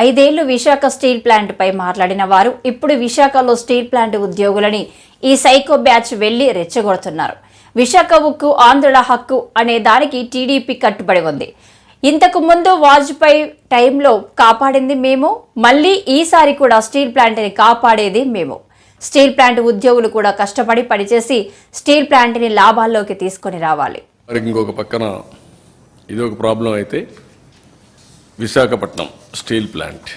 5 ఏళ్లు Visakha steel plant పై మాట్లాడిన వారు ఇప్పుడు విశాఖలో స్టీల్ ప్లాంట్ ఉద్యోగులని ఈ సైకో బ్యాచ్ వెళ్లి రెచ్చగొడుతున్నారు. విశాఖ ఉక్కు ఆంధ్రుల హక్కు అనే దానికి టీడీపీ కట్టుబడి ఉంది. ఇంతకు ముందు వాజ్పేయి టైంలో కాపాడింది మేము, మళ్లీ ఈసారి కూడా స్టీల్ ప్లాంట్ని కాపాడేది మేము. స్టీల్ ప్లాంట్ ఉద్యోగులు కూడా కష్టపడి పనిచేసి స్టీల్ ప్లాంట్ని లాభాల్లోకి తీసుకొని రావాలి. ఇంకొక పక్కన ఇది ఒక ప్రాబ్లం అయితే విశాఖపట్నం స్టీల్ ప్లాంట్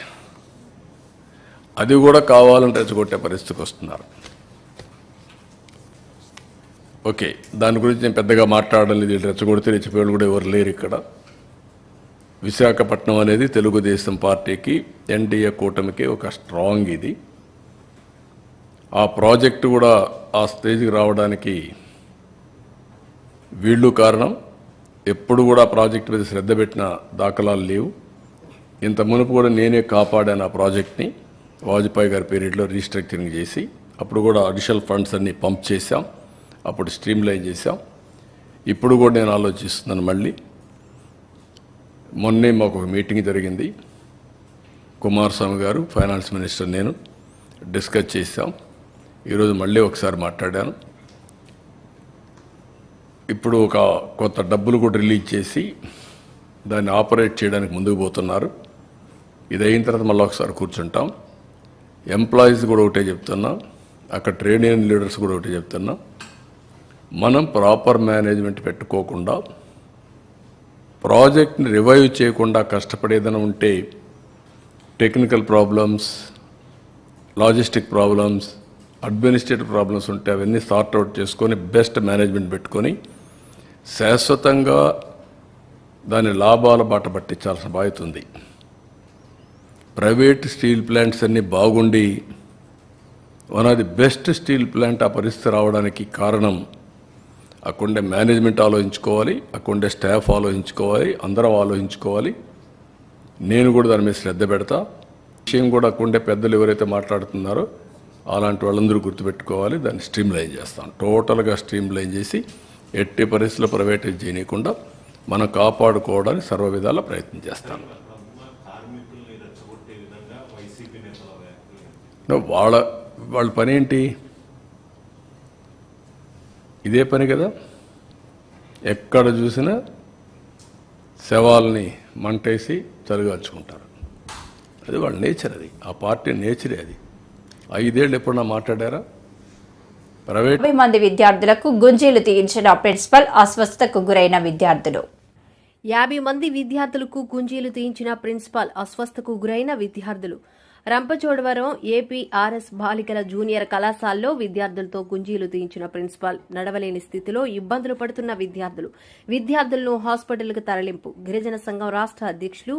అది కూడా కావాలని రెచ్చగొట్టే పరిస్థితికి వస్తున్నారు. ఓకే, దాని గురించి నేను పెద్దగా మాట్లాడడం లేదు. రెచ్చగొడితే రెచ్చిపోయాడు కూడా ఎవరు లేరు ఇక్కడ. విశాఖపట్నం అనేది తెలుగుదేశం పార్టీకి ఎన్డీఏ కూటమికి ఒక స్ట్రాంగ్ ఇది. ఆ ప్రాజెక్టు కూడా ఆ స్టేజ్కి రావడానికి వీళ్ళు కారణం. ఎప్పుడు కూడా ప్రాజెక్టు మీద శ్రద్ధ పెట్టిన దాఖలాలు లేవు. ఇంత మునుపు కూడా నేనే కాపాడాను ఆ ప్రాజెక్ట్ని. వాజ్పేయి గారి పీరియడ్లో రీస్ట్రక్చరింగ్ చేసి అప్పుడు కూడా అడిషనల్ ఫండ్స్ అన్నీ పంప్ చేశాం, అప్పుడు స్ట్రీమ్ లైన్ చేశాం. ఇప్పుడు కూడా నేను ఆలోచిస్తున్నాను. మళ్ళీ మొన్నే మాకు ఒక మీటింగ్ జరిగింది. కుమారస్వామి గారు ఫైనాన్స్ మినిస్టర్ నేను డిస్కస్ చేశాం. ఈరోజు మళ్ళీ ఒకసారి మాట్లాడాను. ఇప్పుడు ఒక కొత్త డబ్బులు కూడా రిలీజ్ చేసి దాన్ని ఆపరేట్ చేయడానికి ముందుకు పోతున్నారు. ఇది అయిన తర్వాత మళ్ళీ ఒకసారి కూర్చుంటాం. ఎంప్లాయీస్ కూడా ఒకటే చెప్తున్నా, అక్కడ ట్రేడ్ యూనియన్ లీడర్స్ కూడా ఒకటే చెప్తున్నా, మనం ప్రాపర్ మేనేజ్మెంట్ పెట్టుకోకుండా ప్రాజెక్ట్ని రివైవ్ చేయకుండా కష్టపడేదైనా ఉంటే technical problems, logistic problems, administrative problems ఉంటే అవన్నీ సార్ట్అవుట్ చేసుకొని బెస్ట్ మేనేజ్మెంట్ పెట్టుకొని శాశ్వతంగా దాని లాభాల బాట పట్టించాల్సిన బాధ్యత ఉంది. ప్రైవేట్ స్టీల్ ప్లాంట్స్ అన్నీ బాగుండి one of the best steel plant ఆ పరిస్థితి రావడానికి కారణం అక్కడే మేనేజ్మెంట్ ఆలోచించుకోవాలి, అక్కడే స్టాఫ్ ఆలోచించుకోవాలి, అందరం ఆలోచించుకోవాలి. నేను కూడా దాని మీద శ్రద్ధ పెడతా. విషయం కూడా అక్కడే పెద్దలు ఎవరైతే మాట్లాడుతున్నారో అలాంటి వాళ్ళందరూ గుర్తుపెట్టుకోవాలి. దాన్ని స్ట్రీమ్ లైన్ చేస్తాం. టోటల్గా స్ట్రీమ్ లైన్ చేసి ఎట్టి పరిస్థితుల్లో ప్రైవేటైజ్ చేయకుండా మనం కాపాడుకోవడానికి సర్వ విధాల ప్రయత్నం చేస్తాం. వాళ్ళ పని ఏంటి? ఇదే పని కదా. ఎక్కడ చూసినా శవాల్ని మంటేసి చలిగాల్చుకుంటారు. అది వాళ్ళ నేచర్. అది ఆ పార్టీ నేచరే. అది 5 ఏళ్ళు ఎప్పుడన్నా మాట్లాడారా? ప్రైవేట్ 50 మంది విద్యార్థులకు గుంజీలు తీయించిన ప్రిన్సిపల్, అస్వస్థతకు గురైన విద్యార్థులు. 50 మంది విద్యార్థులకు గుంజీలు తీయించిన ప్రిన్సిపాల్, అస్వస్థకు గురైన విద్యార్థులు. రంపచోడవరం ఏపీఆర్ఎస్ బాలికల జూనియర్ కళాశాలలో విద్యార్థులతో గుంజీలు తీయించిన ప్రిన్సిపాల్, నడవలేని స్థితిలో ఇబ్బందులు పడుతున్న విద్యార్థులను హాస్పిటల్కు తరలింపు. గిరిజన సంఘం రాష్ట్ర అధ్యక్షులు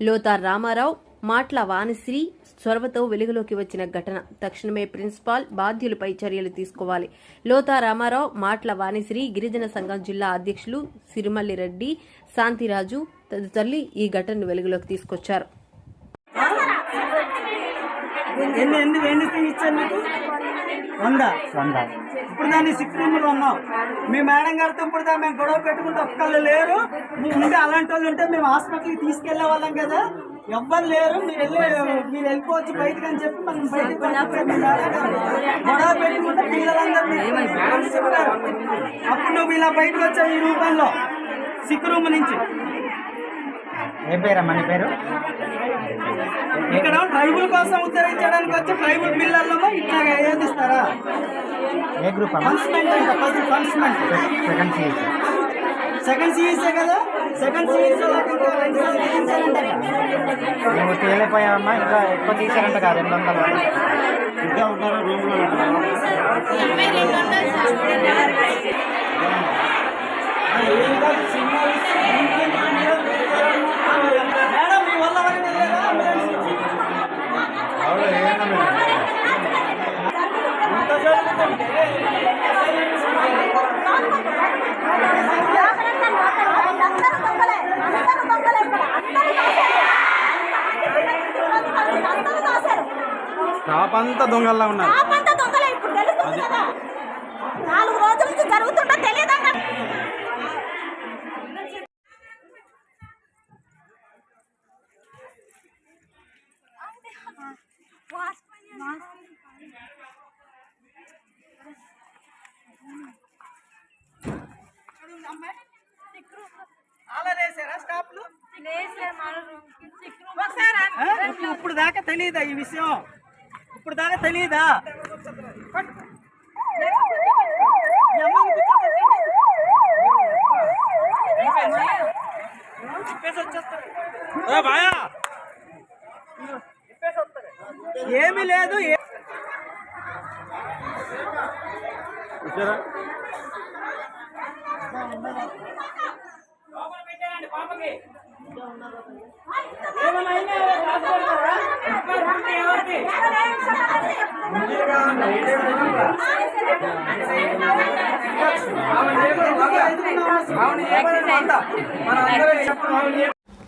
లోతా రామారావు మాట్ల వాణిశ్రీ చొరవతో వెలుగులోకి వచ్చిన ఘటన. తక్షణమే ప్రిన్సిపాల్, బాధ్యులపై చర్యలు తీసుకోవాలి. లోతా రామారావు, మాట్ల వాణిశ్రీ, గిరిజన సంఘం జిల్లా అధ్యక్షులు సిరిమల్లి రెడ్డి, శాంతిరాజు తదితరులు ఈ ఘటనను వెలుగులోకి తీసుకొచ్చారు. ఇప్పుడు దాన్ని 6 రూములు ఉన్నాం. మీ మేడం గారితో ఇప్పుడు మేము గొడవ పెట్టుకుంటే ఒక్కళ్ళు లేరు. ఉంటే అలాంటి వాళ్ళు ఉంటే మేము హాస్పిటల్కి తీసుకెళ్లే వాళ్ళం కదా. ఎవ్వరు లేరు. మీరు వెళ్ళిపోవచ్చు బయటకు అని చెప్పి మనం బయటకు గొడవ పెట్టుకుంటే పిల్లలందరూ చెప్తారు. అప్పుడు నువ్వు ఇలా బయటకు వచ్చావు ఈ రూపంలో 6 రూమ్ నుంచి. ఏం పేరమ్మా నీ పేరు? ఇక్కడ ట్రైబుల్ కోసం ఉత్తరించడానికి వచ్చి ట్రైబుల్ పిల్లల్లో ఇట్లా ఏదిస్తారా? ఏ గ్రూప్? సెకండ్ సిఈసే కదా. సెకండ్ సిఈసీ నువ్వు తేలిపోయావమ్మా. ఇంకా ఎక్కువ తీసారంట కాదు. 200 ఇంకా ఉంటారు రూమ్లో. స్టాప్ అంతా దొంగల్లా ఉన్నారు. 4 రోజుల నుంచి జరుగుతుందో తెలియదు. ఇప్పుడు దాకా తెలియదా ఈ విషయం? ఇప్పుడు దాకా తెలియదా? ఏమీ లేదు.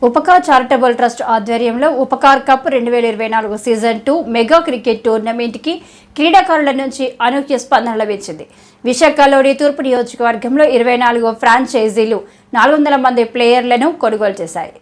ఉపకార్ చారిటబుల్ ట్రస్ట్ ఆధ్వర్యంలో Upkar cup 2024 season 2 mega cricket టోర్నమెంట్కి క్రీడాకారుల నుంచి అనూహ్య స్పందన లభించింది. విశాఖలోని తూర్పు నియోజకవర్గంలో 24 ఫ్రాంచైజీలు 400 మంది ప్లేయర్లను కొనుగోలు చేశాయి.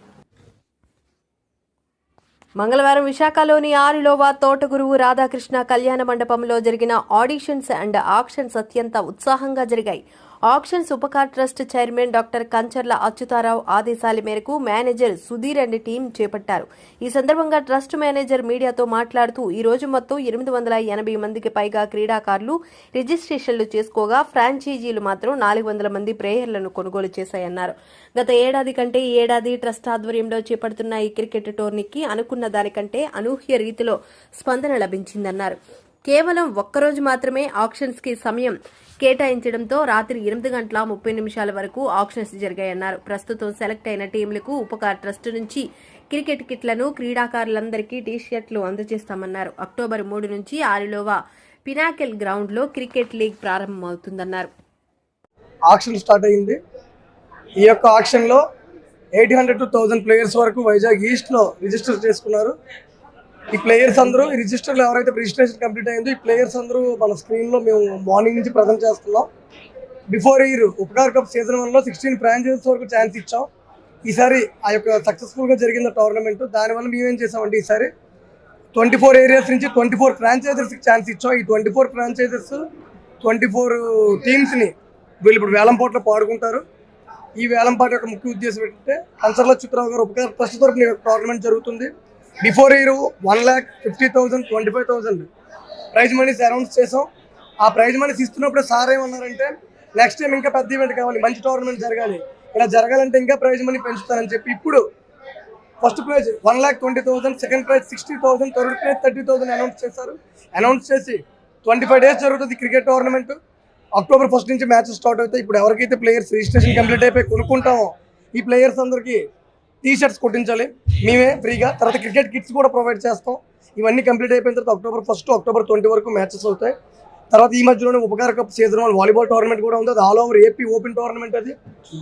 మంగళవారం విశాఖలోని ఆరిలోవా తోటగురువు రాధాకృష్ణ కళ్యాణ మండపంలో జరిగిన ఆడిషన్స్ అండ్ ఆక్షన్స్ అత్యంత ఉత్సాహంగా జరిగాయి. Auctions Upakar trust chairman doctor Kancharla Achyutharao ఆదేశాల మేరకు మేనేజర్ సుధీర్ అండ్ టీం చేపట్టారు. ఈ సందర్భంగా ట్రస్ట్ మేనేజర్ మీడియాతో మాట్లాడుతూ ఈ రోజు మొత్తం 880 మందికి పైగా క్రీడాకారులు రిజిస్ట్రేషన్లు చేసుకోగా ఫ్రాంచైజీలు మాత్రం 400 మంది ప్లేయర్లను కొనుగోలు చేశాయన్నారు. గత ఏడాది కంటే ఈ ఏడాది ట్రస్ట్ ఆధ్వర్యంలో చేపడుతున్న ఈ క్రికెట్ టోర్నీకి అనుకున్న దానికంటే అనూహ్య రీతిలో స్పందన లభించిందన్నారు. కేవలం ఒక్కరోజు మాత్రమే ఆక్షన్స్ కి సమయం కేటాయించడంతో రాత్రి 8:30 వరకు ఆక్షన్స్ జరిగాయన్నారు. ప్రస్తుతం సెలెక్ట్ అయిన టీంలకు ఉపకార్ ట్రస్ట్ నుంచి క్రికెట్ కిట్లను క్రీడాకారులందరికీ టీషర్ట్లు అందజేస్తామన్నారు. అక్టోబర్ 3 నుంచి ఆరిలోవా పినాకెల్ గ్రౌండ్ లో క్రికెట్ లీగ్ ప్రారంభమవుతుందన్నారు. ఆక్షన్ స్టార్ట్ అయింది. ఈ యొక్క ఆక్షన్ లో 800 to 1000 ప్లేయర్స్ వరకు వైజాగ్ ఈస్ట్ లో రిజిస్టర్ చేసుకున్నారు. ఈ ప్లేయర్స్ అందరూ ఈ రిజిస్టర్లో ఎవరైతే రిజిస్ట్రేషన్ కంప్లీట్ అయిందో ఈ ప్లేయర్స్ అందరూ మన స్క్రీన్లో మేము మార్నింగ్ నుంచి ప్రజెంట్ చేస్తున్నాం. Before year Upakar cup season 1లో 16 ఫ్రాంచైజీస్ వరకు ఛాన్స్ ఇచ్చాం. ఈసారి ఆ యొక్క సక్సెస్ఫుల్గా జరిగిన టోర్నమెంట్. దానివల్ల మేమేం చేసామంటే ఈసారి 24 ఏరియాస్ నుంచి 24 ఫ్రాంచైజర్స్కి ఛాన్స్ ఇచ్చాం. ఈ 24 ఫ్రాంచైజర్స్ 24 టీమ్స్ని వీళ్ళు ఇప్పుడు వేలంపాట్లో పాడుకుంటారు. ఈ వేలంపాట యొక్క ముఖ్య ఉద్దేశం ఏంటంటే కంచర్ల చిత్రరావు గారు ఉపకార్ ట్రస్ట్ తరఫున టోర్నమెంట్ జరుగుతుంది. బిఫోర్ ఇయర్ 1,50,000, 25,000 ప్రైజ్ మనీస్ అనౌన్స్ చేసాం. ఆ ప్రైజ్ మనీస్ ఇస్తున్నప్పుడు సార్ ఏమన్నారంటే నెక్స్ట్ టైం ఇంకా పెద్ద ఈవెంట్ కావాలి, మంచి టోర్నమెంట్ జరగాలి, ఇలా జరగాలంటే ఇంకా ప్రైజ్ మనీ పెంచుతానని చెప్పి ఇప్పుడు first prize 1,20,000, second prize 60,000, third prize 30,000 announce చేశారు. అనౌన్స్ చేసి 25 days జరుగుతుంది క్రికెట్ టోర్నమెంట్. అక్టోబర్ 1 నుంచి మ్యాచెస్ స్టార్ట్ అవుతాయి. ఇప్పుడు ఎవరికైతే ప్లేయర్స్ రిజిస్ట్రేషన్ కంప్లీట్ అయిపోయి కొనుక్కుంటామో ఈ ప్లేయర్స్ అందరికీ టీ-షర్ట్స్ కొట్టించాలి మేమే ఫ్రీగా. తర్వాత క్రికెట్ కిట్స్ కూడా ప్రొవైడ్ చేస్తాం. ఇవన్నీ కంప్లీట్ అయిపోయిన తర్వాత అక్టోబర్ 1 to అక్టోబర్ 20 వరకు మ్యాచెస్ అవుతాయి. తర్వాత ఈ మధ్యలోనే Upkar cup season 1 volleyball tournament కూడా ఉంది. అది all over AP open tournament. అది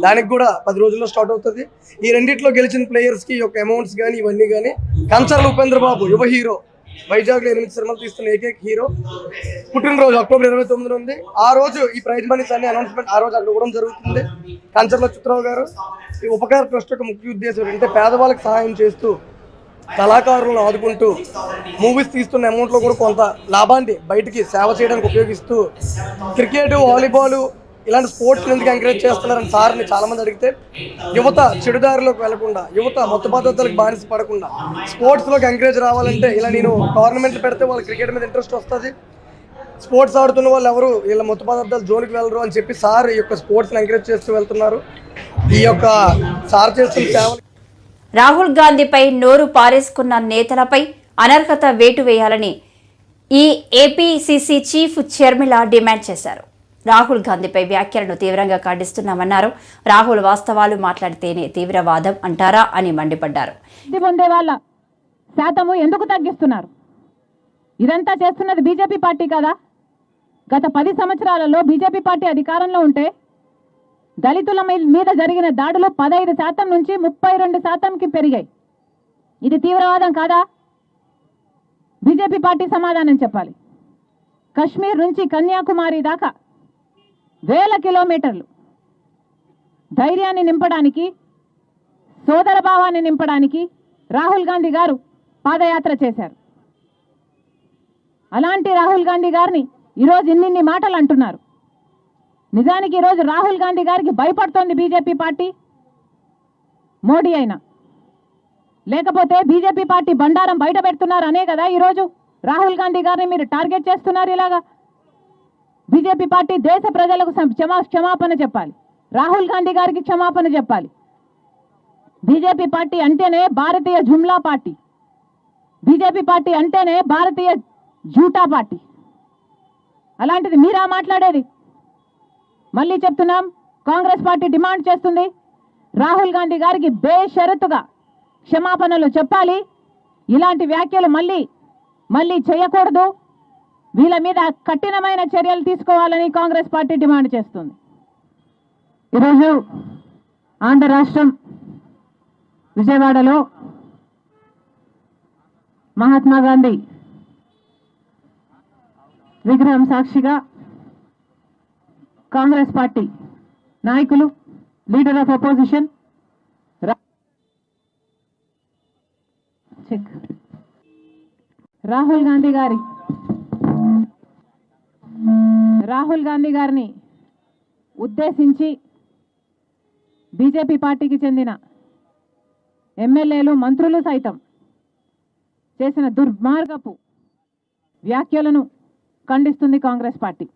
దానికి కూడా 10 రోజుల్లో స్టార్ట్ అవుతుంది. ఈ రెండిట్లో గెలిచిన ప్లేయర్స్కి యొక్క అమౌంట్స్ కానీ ఇవన్నీ కానీ కంచర్ల ఉపేంద్ర బాబు యువ హీరో, వైజాగ్లో 8 సినిమాలు తీస్తున్న ఏకైక హీరో పుట్టినరోజు అక్టోబర్ 29 ఉంది. ఆ రోజు ఈ ప్రైజ్ మనీస్ అన్ని అనౌన్స్మెంట్ ఆ రోజు అక్కడ ఇవ్వడం జరుగుతుంది. కంచర్ల చిత్రరావు గారు ఈ ఉపకార ట్రస్ట్ యొక్క ముఖ్య ఉద్దేశం ఏంటంటే పేదవాళ్ళకి సహాయం చేస్తూ కళాకారులను ఆదుకుంటూ మూవీస్ తీస్తున్న అమౌంట్లో కూడా కొంత లాభాన్ని బయటికి సేవ చేయడానికి ఉపయోగిస్తూ క్రికెట్, వాలీబాల్ ఇలాంటి స్పోర్ట్స్ ఎందుకు ఎంకరేజ్ చేస్తున్నారని సార్ని చాలామంది అడిగితే యువత చెడుదారిలోకి వెళ్లకుండా, యువత మత్తు పద్ధతులకు బానిస పడకుండా స్పోర్ట్స్లోకి ఎంకరేజ్ రావాలంటే ఇలా నేను టోర్నమెంట్లు పెడితే వాళ్ళకి క్రికెట్ మీద ఇంట్రెస్ట్ వస్తుంది, స్పోర్ట్స్ ఆడుతున్న వాళ్ళు ఎవరు వీళ్ళ మత్తు పదార్థాలు జోలికి వెళ్ళరు అని చెప్పి సార్ ఈ యొక్క స్పోర్ట్స్ని ఎంకరేజ్ చేస్తూ వెళ్తున్నారు. ఈ యొక్క సార్ చేస్తున్న సేవలు. రాహుల్ గాంధీపై నోరు పారేసుకున్న నేతలపై అనర్హత వేటు వేయాలని ఈ ఏపీసీసీ చీఫ్ షర్మిల డిమాండ్ చేశారు. రాహుల్ గాంధీపై వ్యాఖ్యలను తీవ్రంగా ఖండిస్తున్నామన్నారు. రాహుల్ వాస్తవాలు మాట్లాడితేనే తీవ్రవాదం అంటారా అని మండిపడ్డారు. పొందే వాళ్ళ శాతము ఎందుకు తగ్గిస్తున్నారు? ఇదంతా చేస్తున్నది బీజేపీ పార్టీ కదా. గత 10 సంవత్సరాలలో బీజేపీ పార్టీ అధికారంలో ఉంటే దళితుల మీద జరిగిన దాడులు 15% నుంచి 32%కి పెరిగాయి. ఇది తీవ్రవాదం కాదా? బీజేపీ పార్టీ సమాధానం చెప్పాలి. కశ్మీర్ నుంచి కన్యాకుమారి దాకా వేల కిలోమీటర్లు ధైర్యాన్ని నింపడానికి, సోదర భావాన్ని నింపడానికి రాహుల్ గాంధీ గారు పాదయాత్ర చేశారు. అలాంటి రాహుల్ గాంధీ గారిని ఈరోజు ఇన్నిన్ని మాటలు అంటున్నారు. నిజానికి ఈరోజు రాహుల్ గాంధీ గారికి భయపడుతోంది బీజేపీ పార్టీ, మోడీ అయినా, లేకపోతే బీజేపీ పార్టీ బండారం బయట పెడుతున్నారు అనే కదా ఈరోజు రాహుల్ గాంధీ గారిని మీరు టార్గెట్ చేస్తున్నారు. ఇలాగా బీజేపీ పార్టీ దేశ ప్రజలకు క్షమాపణ చెప్పాలి, రాహుల్ గాంధీ గారికి క్షమాపణ చెప్పాలి. బీజేపీ పార్టీ అంటేనే భారతీయ జుమ్లా పార్టీ, బీజేపీ పార్టీ అంటేనే భారతీయ జూటా పార్టీ. అలాంటిది మీరా మాట్లాడేది? మళ్ళీ చెప్తున్నాం, కాంగ్రెస్ పార్టీ డిమాండ్ చేస్తుంది రాహుల్ గాంధీ గారికి బేషరతుగా క్షమాపణలు చెప్పాలి. ఇలాంటి వ్యాఖ్యలు మళ్ళీ చేయకూడదు. వీళ్ళ మీద కఠినమైన చర్యలు తీసుకోవాలని కాంగ్రెస్ పార్టీ డిమాండ్ చేస్తుంది. ఈరోజు ఆంధ్ర రాష్ట్రం విజయవాడలో మహాత్మా గాంధీ విగ్రహం సాక్షిగా కాంగ్రెస్ పార్టీ నాయకులు, leader of opposition Rahul Gandhi గారిని ఉద్దేశించి బీజేపీ పార్టీకి చెందిన ఎమ్మెల్యేలు, మంత్రులు సైతం చేసిన దుర్మార్గపు వ్యాఖ్యలను ఖండిస్తుంది కాంగ్రెస్ పార్టీ.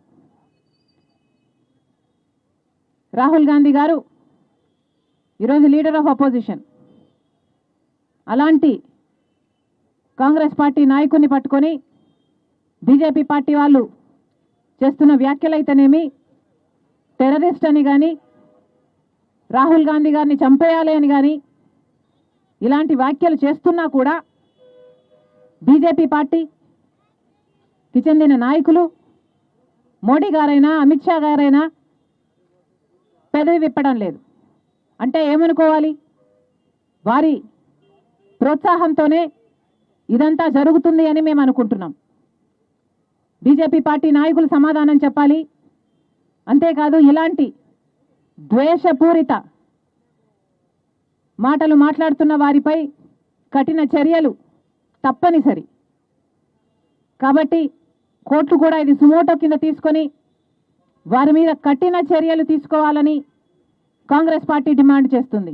రాహుల్ గాంధీ గారు ఈరోజు లీడర్ ఆఫ్ అపోజిషన్. అలాంటి కాంగ్రెస్ పార్టీ నాయకుడిని పట్టుకొని బీజేపీ పార్టీ వాళ్ళు చేస్తున్న వ్యాఖ్యలైతేనేమి, టెర్రరిస్ట్ అని కానీ, రాహుల్ గాంధీ గారిని చంపేయాలి అని కానీ ఇలాంటి వ్యాఖ్యలు చేస్తున్నా కూడా బీజేపీ పార్టీకి చెందిన నాయకులు, మోడీ గారైనా అమిత్ షా గారైనా పెదవి విప్పడం లేదు. అంటే ఏమనుకోవాలి? వారి ప్రోత్సాహంతోనే ఇదంతా జరుగుతుంది అని మేము అనుకుంటున్నాం. బీజేపీ పార్టీ నాయకులు సమాధానం చెప్పాలి. అంతేకాదు, ఇలాంటి ద్వేషపూరిత మాటలు మాట్లాడుతున్న వారిపై కఠిన చర్యలు తప్పనిసరి. కాబట్టి కోర్టు కూడా ఇది సుమోటో కింద తీసుకొని వారి మీద కఠిన చర్యలు తీసుకోవాలని కాంగ్రెస్ పార్టీ డిమాండ్ చేస్తుంది.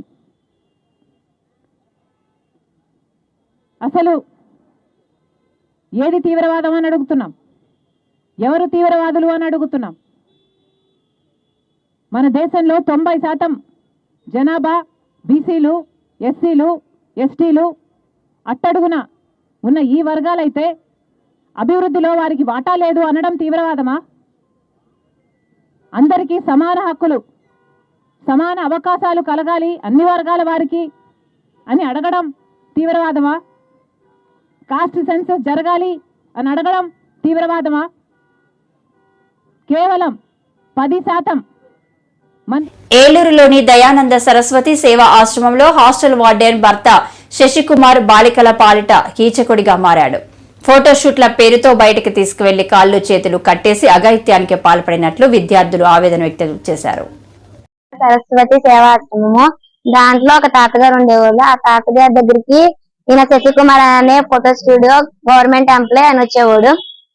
అసలు ఏది తీవ్రవాదం అని అడుగుతున్నాం, ఎవరు తీవ్రవాదులు అని అడుగుతున్నాం. మన దేశంలో 90% జనాభా బీసీలు, ఎస్సీలు, ఎస్టీలు, అట్టడుగున ఉన్న ఈ వర్గాలైతే అభివృద్ధిలో వారికి వాటా లేదు అనడం తీవ్రవాదమా? అందరికీ సమాన హక్కులు, సమాన అవకాశాలు కలగాలి అన్ని వర్గాల వారికి అని అడగడం తీవ్రవాదమా? కాస్ట్ సెన్సస్ జరగాలి అని అడగడం తీవ్రవాదమా? కేవలం 10% ఏలూరులోని దయానంద సరస్వతి సేవా ఆశ్రమంలో హాస్టల్ వార్డెన్ భర్త శశికుమార్ బాలికల పాలిట కీచకుడిగా మారాడు. ఫోటోషూట్ల పేరుతో బయటకు తీసుకువెళ్లి కాళ్లు చేతులు కట్టేసి అఘాయిత్యానికి పాల్పడినట్లు విద్యార్థులు ఆవేదన వ్యక్తం చేశారు. సరస్వతి సేవాశ్రమము, దాంట్లో ఒక తాతగారు ఉండేవాళ్ళు. ఆ తాతగారి దగ్గరికి ఈయన శశికుమార్ అనే ఫోటో స్టూడియో గవర్నమెంట్ ఎంప్లాయ్ అని వచ్చేవాడు.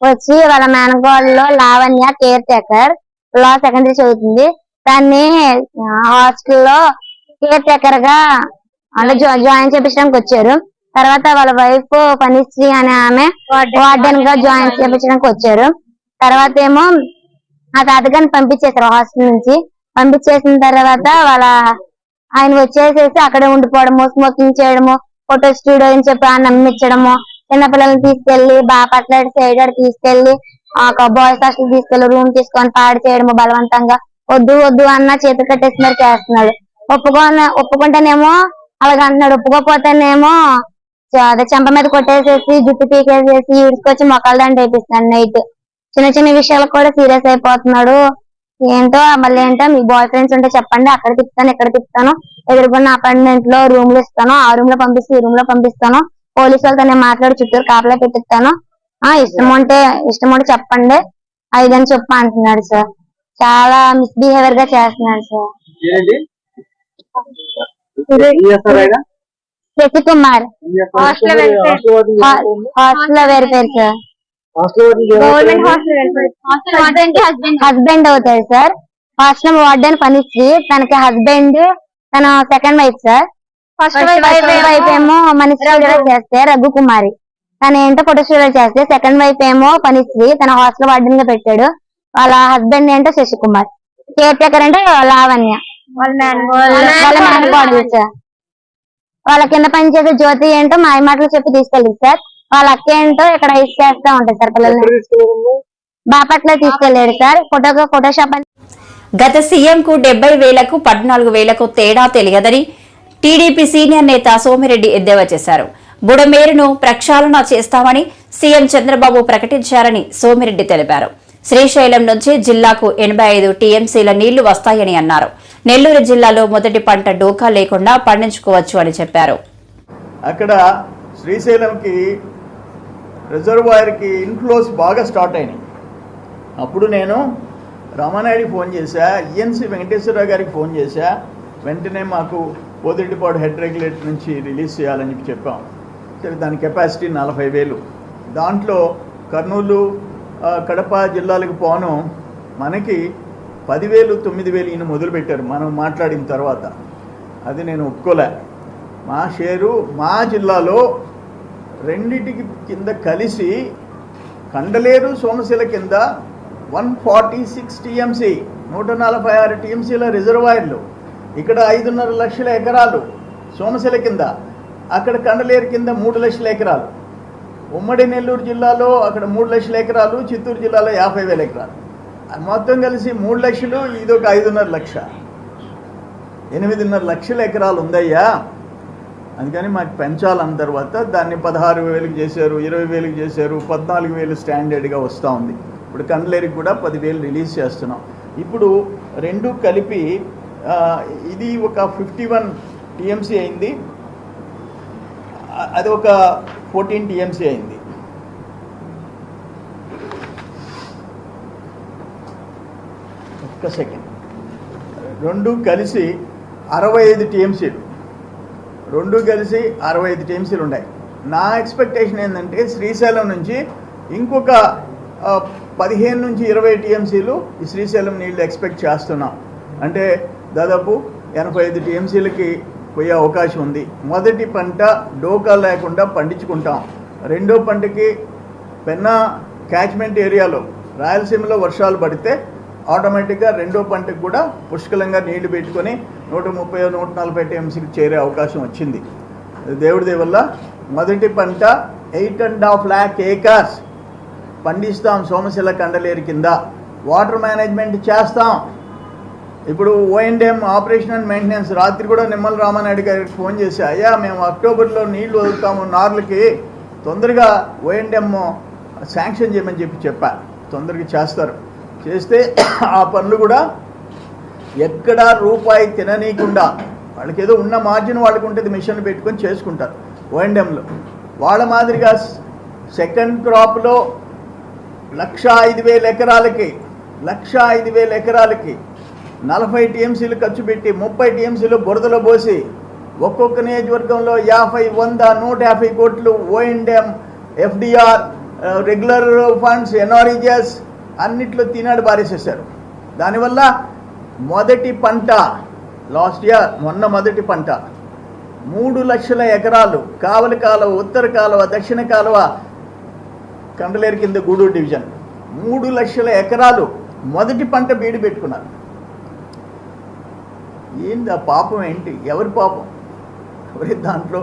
వచ్చి వాళ్ళ మేనగోడలో లావణ్య కేర్ టేకర్ లా సెకండరీ చదువుతుంది. దాన్ని హాస్టల్లో కేర్ టేకర్ గా అంటే జాయిన్ చేపించడానికి వచ్చారు. తర్వాత వాళ్ళ వైఫ్ పనిశ్రీ అనే ఆమె వార్డెన్ గా జాయిన్ చేపించడానికి వచ్చారు. తర్వాత ఏమో ఆ తాతగారిని పంపించేశారు హాస్టల్ నుంచి. పంపించేసిన తర్వాత ఆయన వచ్చేసేసి అక్కడే ఉండిపోవడము, స్మోకింగ్ చేయడము, ఫోటో స్టూడియో అని చెప్పి నమ్మించడము, చిన్నపిల్లల్ని తీసుకెళ్లి బాపట్ల సైడ్ తీసుకెళ్లి బాయ్స్ హాస్టల్ తీసుకెళ్లి రూమ్ తీసుకొని పాడు చేయడము, బలవంతంగా వద్దు వద్దు అన్న చేతి కట్టేసి మరి చేస్తున్నాడు. ఒప్పుకుంటేనేమో అలాగ అంటున్నాడు, ఒప్పుకోపోతేనేమో అదే చెంప మీద కొట్టేసేసి జుట్టు పీకేసేసి ఈడ్చుకొచ్చి మొక్కలు దండ వేపిస్తున్నాడు. నైట్ చిన్న చిన్న విషయాలకు కూడా సీరియస్ అయిపోతున్నాడు. ఏంటో మళ్ళీ ఏంటో మీ బాయ్ ఫ్రెండ్స్ ఉంటే చెప్పండి, అక్కడ తిప్పుతాను ఇక్కడ తిప్పుతాను, ఎదురుకున్న అపార్ట్మెంట్ లో రూమ్లు ఇస్తాను, ఆ రూమ్ లో పంపిస్తే ఈ రూమ్ లో పంపిస్తాను, పోలీసు వాళ్ళతో నేను మాట్లాడి చుట్టూరు కాపలా పెట్టిస్తాను, ఇష్టం ఉంటే చెప్పండి ఐదని చెప్పి అంటున్నాడు సార్. చాలా మిస్బిహేవియర్ గా చేస్తున్నాడు సార్. శశికుమార్ హాస్టల్ లో verifier sir. Government hostel husband అవుతాడు సార్. హాస్టల్ వార్డెన్ పనిశ్రీ, తనకి హస్బెండ్ తన second wife sir. First wife ఏమో మనిషి చేస్తే రఘుకుమారి, తన ఏంటో ఫోటో స్టూడియో చేస్తే, సెకండ్ వైఫ్ ఏమో పనిశ్రీ, తన హాస్టల్ వార్డెన్ గా పెట్టాడు. వాళ్ళ హస్బెండ్ ఏంటో శశికుమార్, కేర్ టేకర్ అంటే లావణ్య వాళ్ళ మేనకోడలు సార్. వాళ్ళ కింద పనిచేసే జ్యోతి ఏంటో మాయ మాటలు చెప్పి తీసుకెళ్ళింది సార్. వాళ్ళ అక్క ఏంటో ఇక్కడ హైస్ చేస్తా ఉంటాయి సార్ పిల్లల్ని. బాపట్ల తీసుకెళ్లాడు సార్. ఫోటోషాప్ అని గత సీఎంకు 70,000కు 14,000కు తేడా తెలియదని టీడీపీ సీనియర్ నేత సోమిరెడ్డి ఎద్దేవా చేశారు. బుడమేరును ప్రక్షాళన చేస్తామని సీఎం చంద్రబాబు ప్రకటించారని సోమిరెడ్డి తెలిపారు. శ్రీశైలం నుంచి జిల్లాకు 85 టీఎంసీల నీళ్లు వస్తాయని అన్నారు. నెల్లూరు జిల్లాలో మొదటి పంట డోకా లేకుండా పండించుకోవచ్చు అని చెప్పారు. అక్కడ శ్రీశైలంకి రిజర్వాయర్కి ఇన్ఫ్లోస్ బాగా స్టార్ట్ అయినాయి. అప్పుడు నేను రామానాయుడికి ఫోన్ చేశా, ఈఎన్సీ వెంకటేశ్వరరావు గారికి ఫోన్ చేశా. వెంటనే మాకు పోతిరెడ్డిపాడు హెడ్ రెగ్యులేటర్ నుంచి రిలీజ్ చేయాలని చెప్పాం. సరే, దాని కెపాసిటీ 40,000. దాంట్లో కర్నూలు కడప జిల్లాలకు పోను మనకి 10,000 9,000 ఈయన మొదలుపెట్టారు మనం మాట్లాడిన తర్వాత. అది నేను ఒప్పుకోలే. మా షేరు మా జిల్లాలో రెండిటికి కింద కలిసి కండలేరు సోమశిల కింద 146 టీఎంసీ 146 టీఎంసీల రిజర్వాయర్లు. ఇక్కడ 5.5 లక్షల ఎకరాలు సోమశిల కింద, అక్కడ కండలేరు కింద 3 లక్షల ఎకరాలు. ఉమ్మడి నెల్లూరు జిల్లాలో అక్కడ 3 లక్షల ఎకరాలు, చిత్తూరు జిల్లాలో 50,000 ఎకరాలు. మొత్తం కలిసి 3 లక్షలు, ఇదొక 5.5 లక్ష, 8.5 లక్షల ఎకరాలు ఉందయ్యా. అందుకని మాకు పెంచాలన్న తర్వాత దాన్ని 16,000కి చేశారు, 20,000కి చేశారు, 14,000 స్టాండర్డ్గా వస్తూ ఉంది. ఇప్పుడు కండలేరికి కూడా 10,000 రిలీజ్ చేస్తున్నాం. ఇప్పుడు రెండు కలిపి ఇది ఒక 51 టీఎంసీ అయింది, అది ఒక 14 టీఎంసీ అయింది. ఒక్క సెకండ్. రెండు కలిసి 65 టీఎంసీలు, రెండు కలిసి 65 టీఎంసీలు ఉన్నాయి. నా ఎక్స్పెక్టేషన్ ఏంటంటే శ్రీశైలం నుంచి ఇంకొక 15 నుంచి 20 టీఎంసీలు ఈ శ్రీశైలం నీళ్ళు ఎక్స్పెక్ట్ చేస్తున్నాం. అంటే దాదాపు 85 టీఎంసీలకి పోయే అవకాశం ఉంది. మొదటి పంట డోకా లేకుండా పండించుకుంటాం. రెండో పంటకి పెన్నా క్యాచ్మెంట్ ఏరియాలో రాయలసీమలో వర్షాలు పడితే ఆటోమేటిక్గా రెండో పంటకు కూడా పుష్కలంగా నీళ్లు పెట్టుకొని 130-140 టీఎంసీకి చేరే అవకాశం వచ్చింది. దేవుడి వల్ల మొదటి పంట 8.5 lakh acres పండిస్తాం సోమశిల కండలేరు కింద. వాటర్ మేనేజ్మెంట్ చేస్తాం. ఇప్పుడు O&M ఆపరేషన్ అండ్ మెయింటెనెన్స్ రాత్రి కూడా నిమ్మల రామానాయుడు గారికి ఫోన్ చేసి, అయ్యా మేము అక్టోబర్లో నీళ్లు వదులుతాము నార్లకి, తొందరగా O&M శాంక్షన్ చేయమని చెప్పా. తొందరగా చేస్తారు. చేస్తే ఆ పనులు కూడా ఎక్కడా రూపాయి తిననీయకుండా, వాళ్ళకి ఏదో ఉన్న మార్జిన్ వాళ్ళకు ఉంటుంది, మిషన్ పెట్టుకొని చేసుకుంటారు O&Mలో. వాళ్ళ మాదిరిగా సెకండ్ క్రాప్లో 105,000 ఎకరాలకి 105,000 ఎకరాలకి 40 టీఎంసీలు ఖర్చు పెట్టి 30 టీఎంసీలు బురదలో పోసి ఒక్కొక్క నియోజకవర్గంలో 50, 100, 150 కోట్లు O&M, FDR, regular funds, NREGS అన్నిట్లో తినాడు బారేసేశారు. దానివల్ల మొదటి పంట లాస్ట్ ఇయర్ మొన్న మొదటి పంట 3 లక్షల ఎకరాలు కావలి కాలువ, ఉత్తర కాలువ, దక్షిణ కాలువ, కండలేరు కింద గూడూరు డివిజన్ 3 లక్షల ఎకరాలు మొదటి పంట బీడు పెట్టుకున్నారు. ఏంది ఆ పాపం? ఏంటి? ఎవరి పాపం? ఎవరి దాంట్లో